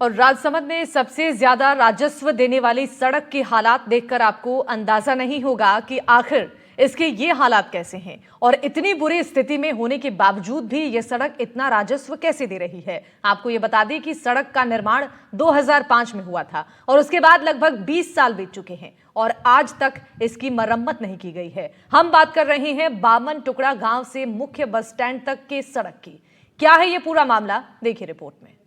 और राजसमंद में सबसे ज्यादा राजस्व देने वाली सड़क के हालात देखकर आपको अंदाजा नहीं होगा कि आखिर इसके ये हालात कैसे हैं और इतनी बुरी स्थिति में होने के बावजूद भी ये सड़क इतना राजस्व कैसे दे रही है। आपको ये बता दें कि सड़क का निर्माण 2005 में हुआ था और उसके बाद लगभग 20 साल बीत चुके हैं और आज तक इसकी मरम्मत नहीं की गई है। हम बात कर रहे हैं बामन टुकड़ा गांव से मुख्य बस स्टैंड तक के सड़क की। क्या है ये पूरा मामला, देखिए रिपोर्ट में।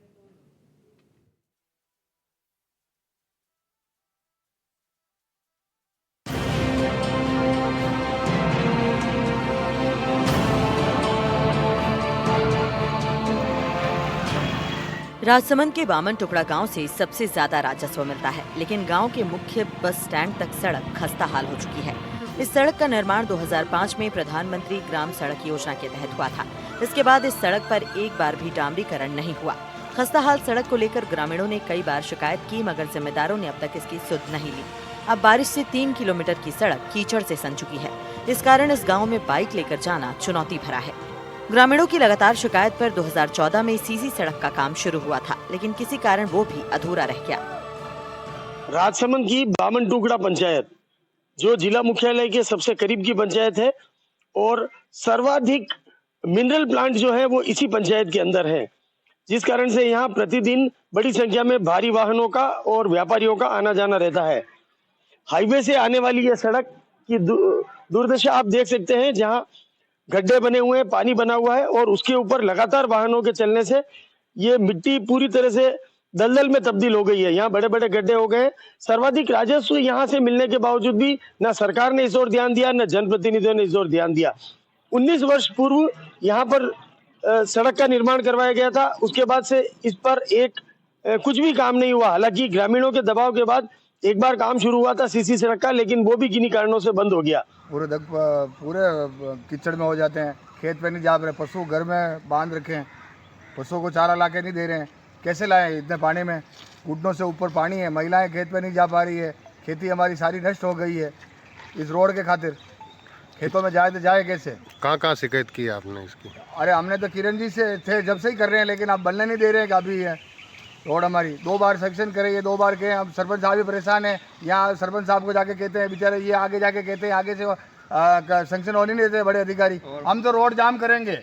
राजसमंद के बामन टुकड़ा गांव से सबसे ज्यादा राजस्व मिलता है, लेकिन गांव के मुख्य बस स्टैंड तक सड़क खस्ता हाल हो चुकी है। इस सड़क का निर्माण 2005 में प्रधानमंत्री ग्राम सड़क योजना के तहत हुआ था। इसके बाद इस सड़क पर एक बार भी डामरीकरण नहीं हुआ। खस्ता हाल सड़क को लेकर ग्रामीणों ने कई बार शिकायत की, मगर जिम्मेदारों ने अब तक इसकी सुध नहीं ली। अब बारिश से 3 किलोमीटर की सड़क कीचड़ से सन चुकी है। इस कारण इस गाँव में बाइक लेकर जाना चुनौती भरा है। ग्रामीणों की लगातार शिकायत पर 2014 में सीसी सड़क का काम शुरू हुआ था, लेकिन किसी कारण वो भी अधूरा रह गया। राजसमंद की बामन टुकड़ा पंचायत जो जिला मुख्यालय के सबसे करीब की पंचायत है और सर्वाधिक मिनरल प्लांट जो है वो इसी पंचायत के अंदर है, जिस कारण से यहाँ प्रतिदिन बड़ी संख्या में भारी वाहनों का और व्यापारियों का आना जाना रहता है। हाईवे से आने वाली यह सड़क की दुर्दशा आप देख सकते हैं, जहाँ गड्ढे बने हुए हैं, पानी बना हुआ है और उसके ऊपर लगातार वाहनों के चलने से ये मिट्टी पूरी तरह से दलदल में तब्दील हो गई है। यहाँ बड़े बड़े गड्ढे हो गए। सर्वाधिक राजस्व यहाँ से मिलने के बावजूद भी न सरकार ने इस ओर ध्यान दिया, न जनप्रतिनिधियों ने इस ओर ध्यान दिया। 19 वर्ष पूर्व यहाँ पर सड़क का निर्माण करवाया गया था, उसके बाद से इस पर कुछ भी काम नहीं हुआ। हालांकि ग्रामीणों के दबाव के बाद एक बार काम शुरू हुआ था सीसी सड़क का, लेकिन वो भी किन्हीं कारणों से बंद हो गया। पूरे कीचड़ में हो जाते हैं, खेत पे नहीं जा रहे, पशु घर में बांध रखे हैं, पशुओं को चारा ला के नहीं दे रहे हैं। कैसे लाएं इतने पानी में? घुटनों से ऊपर पानी है, महिलाएं खेत पे नहीं जा पा रही है, खेती हमारी सारी नष्ट हो गई है इस रोड के खातिर। खेतों में जाए तो जाए कैसे? कहाँ शिकायत की आपने इसकी? अरे हमने तो किरण जी से थे जब से ही कर रहे हैं, लेकिन अब बनने नहीं दे रहे हैं। अभी है रोड हमारी 2 बार सेक्शन करे, ये 2 बार के। अब सरपंच साहब भी परेशान है। यहाँ सरपंच साहब को जाके कहते हैं, बेचारे ये आगे जाके कहते हैं, आगे से सेंक्शन होने नहीं देते बड़े अधिकारी। हम तो रोड जाम करेंगे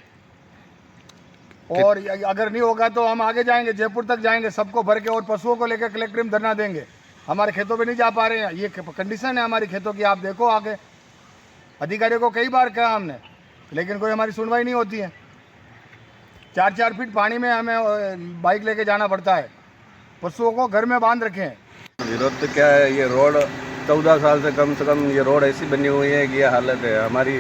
और अगर नहीं होगा तो हम आगे जाएंगे, जयपुर तक जाएंगे, सबको भर के और पशुओं को लेकर कलेक्टर में धरना देंगे। हमारे खेतों पे नहीं जा पा रहे हैं, ये कंडीशन है हमारी खेतों की। आप देखो आगे अधिकारियों को कई बार कहा हमने, लेकिन कोई हमारी सुनवाई नहीं होती है। 4-4 फीट पानी में हमें बाइक लेके जाना पड़ता है, पशुओं को घर में बांध रखे हैं। विरोध तो क्या है, ये रोड 14 साल से कम ये रोड ऐसी बनी हुई है कि ये हालत है। हमारी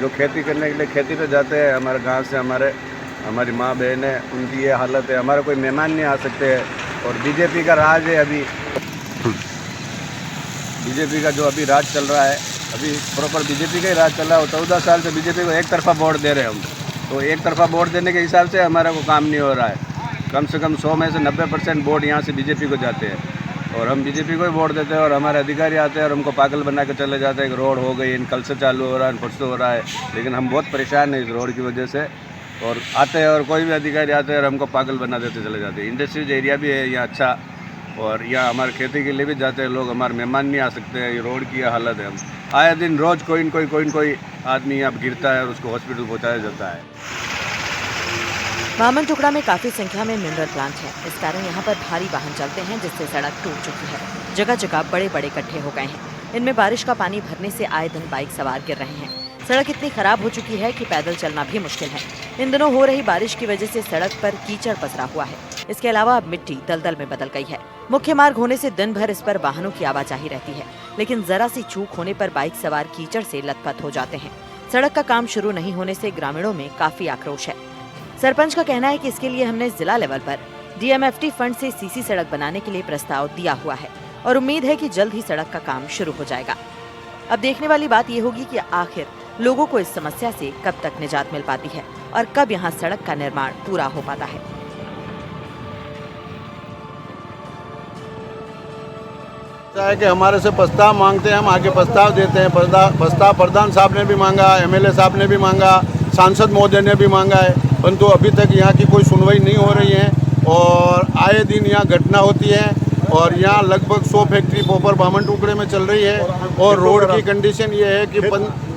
जो खेती करने के लिए खेती पे जाते हैं हमारे गांव से, हमारी माँ बहन है, उनकी ये हालत है। हमारे कोई मेहमान नहीं आ सकते हैं और बीजेपी का राज है। अभी बीजेपी का जो अभी राज चल रहा है, अभी प्रॉपर बीजेपी का ही राज चल रहा है। 14 साल से बीजेपी को एक तरफा वोट दे रहे हैं हम, तो एक तरफा वोट देने के हिसाब से हमारा को काम नहीं हो रहा है। कम से कम 100 में से 90% वोट यहाँ से बीजेपी को जाते हैं और हम बीजेपी को ही वोट देते हैं और हमारे अधिकारी आते हैं और हमको पागल बना के चले जाते हैं कि रोड हो गई, कल से चालू हो रहा है, परसों हो रहा है। लेकिन हम बहुत परेशान हैं इस रोड की वजह से, और आते हैं और कोई भी अधिकारी आते हैं और हमको पागल बना देते चले जाते हैं। इंडस्ट्रीज एरिया भी है यहाँ अच्छा, और यहाँ हमारे खेती के लिए भी जाते हैं लोग, हमारे मेहमान नहीं आ सकते हैं। ये रोड की हालत है। हम आए दिन रोज़ कोई न कोई आदमी यहाँ गिरता है और उसको हॉस्पिटल पहुँचाया जाता है। बामन टुकड़ा में काफी संख्या में मिनरल प्लांट है, इस कारण यहाँ पर भारी वाहन चलते हैं, जिससे सड़क टूट चुकी है। जगह जगह बड़े बड़े गड्ढे हो गए हैं। इनमें बारिश का पानी भरने से आए दिन बाइक सवार गिर रहे हैं। सड़क इतनी खराब हो चुकी है कि पैदल चलना भी मुश्किल है। इन दिनों हो रही बारिश की वजह से सड़क पर कीचड़ पसरा हुआ है। इसके अलावा अब मिट्टी दलदल में बदल गई है। मुख्य मार्ग होने से दिन भर इस पर वाहनों की आवाजाही रहती है, लेकिन जरा सी चूक होने पर बाइक सवार कीचड़ से लथपथ हो जाते हैं। सड़क का काम शुरू नहीं होने से ग्रामीणों में काफी आक्रोश है। सरपंच का कहना है कि इसके लिए हमने जिला लेवल पर DMFT फंड से सीसी सड़क बनाने के लिए प्रस्ताव दिया हुआ है और उम्मीद है कि जल्द ही सड़क का काम शुरू हो जाएगा। अब देखने वाली बात ये होगी कि आखिर लोगों को इस समस्या से कब तक निजात मिल पाती है और कब यहाँ सड़क का निर्माण पूरा हो पाता है। कि हमारे से प्रस्ताव मांगते हैं, हम आगे प्रस्ताव देते हैं। प्रस्ताव प्रधान साहब ने भी मांगा, MLA साहब ने भी मांगा, सांसद महोदय ने भी मांगा है, परंतु अभी तक यहाँ की कोई सुनवाई नहीं हो रही है। और आए दिन यहाँ घटना होती है और यहाँ लगभग 100 फैक्ट्री प्रॉपर बामन टुकड़े में चल रही है और रोड की कंडीशन ये है कि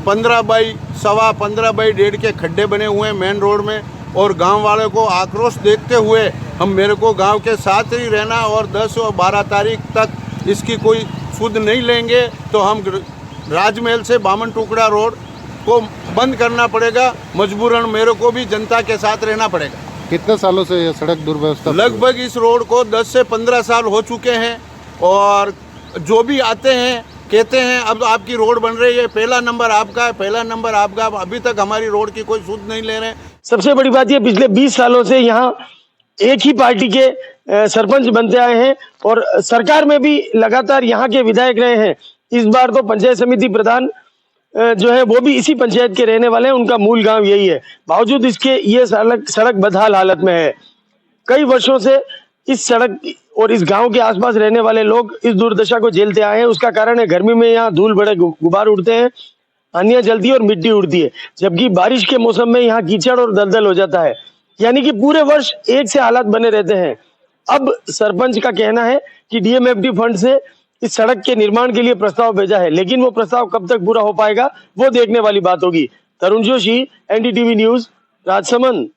15 बाई 1.5 के खड्डे बने हुए हैं मेन रोड में और गांव वालों को आक्रोश देखते हुए हम मेरे को गांव के साथ ही रहना और 10 और 12 तारीख तक इसकी कोई सुध नहीं लेंगे तो हम राजमहल से बामन टुकड़ा रोड को बंद करना पड़ेगा। मजबूरन मेरे को भी जनता के साथ रहना पड़ेगा। कितने सालों से ये सड़क दुर्व्यवस्था? लगभग इस रोड को 10 से 15 साल हो चुके हैं और जो भी आते हैं कहते हैं अब आपकी रोड बन रही है, पहला नंबर आपका है, पहला नंबर आपका। अभी तक हमारी रोड की कोई सुध नहीं ले रहे हैं। सबसे बड़ी बात ये पिछले 20 सालों से यहाँ एक ही पार्टी के सरपंच बनते आए हैं और सरकार में भी लगातार यहाँ के विधायक रहे हैं। इस बार तो पंचायत समिति प्रधान जो है वो भी इसी पंचायत के रहने वाले हैं, उनका मूल गांव यही है। बावजूद इसके ये सड़क बदहाल हालत में है। कई वर्षों से इस सड़क और इस गांव के आसपास रहने वाले लोग इस दुर्दशा को झेलते आए हैं। उसका कारण है गर्मी में यहाँ धूल बड़े गुबार उड़ते हैं, अन्य जलती है और मिट्टी उड़ती है, जबकि बारिश के मौसम में यहाँ कीचड़ और दलदल हो जाता है। यानी कि पूरे वर्ष एक से हालात बने रहते हैं। अब सरपंच का कहना है कि डीएमएफटी फंड से इस सड़क के निर्माण के लिए प्रस्ताव भेजा है, लेकिन वो प्रस्ताव कब तक पूरा हो पाएगा वो देखने वाली बात होगी। तरुण जोशी, एनडीटीवी न्यूज, राजसमंद।